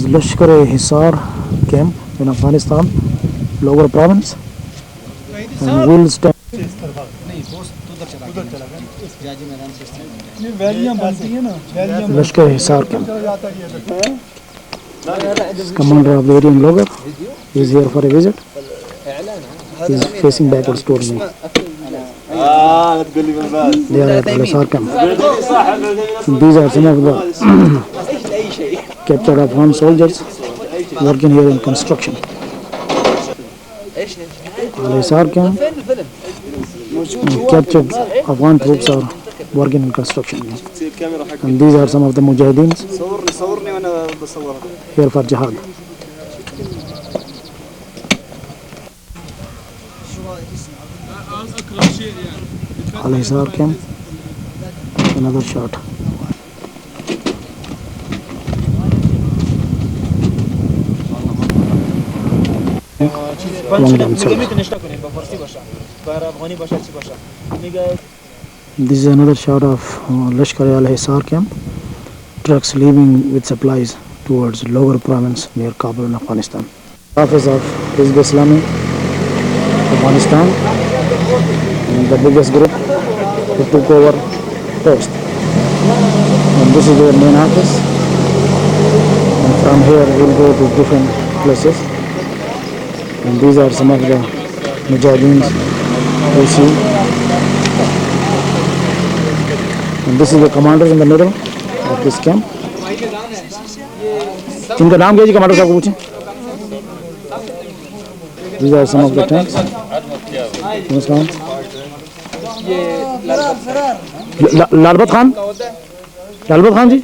Lashkar-e-Hisar camp in Afghanistan, Logar province, and we'll stand. Lashkar-e-Hisar camp. Commander of the area in Logar is here for a visit. He is facing backwards towards me. They are at Al-Hisar camp. These are some of the captured Afghan soldiers working here in construction. Al-Hisar camp, captured Afghan troops are working in construction. And these are some of the Mujahideens here for jihad. Al-Hisar camp, another shot. Long down south. This is another shot of Lashkar-e-Al-Hisar camp. Trucks leaving with supplies towards Logar province near Kabul in Afghanistan. Office of Hizb Islami Afghanistan, and the biggest group who took over post. And this is their main office. And from here we'll go to different places. And these are some of the Mujahideens you see. And this is the commander in the middle of this camp. इनका नाम क्या जी commander साहब को पूछें. These are some of the tanks. नमस्कार. लालबत खान जी.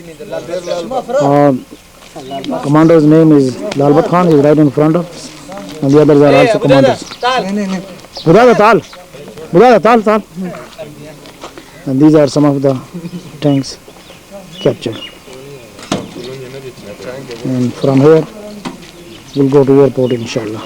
Commander's name is Lalbat Khan. He is right in front of, and the others are also commanders. Tal. And these are some of the tanks captured. And from here, we'll go to airport, inshallah.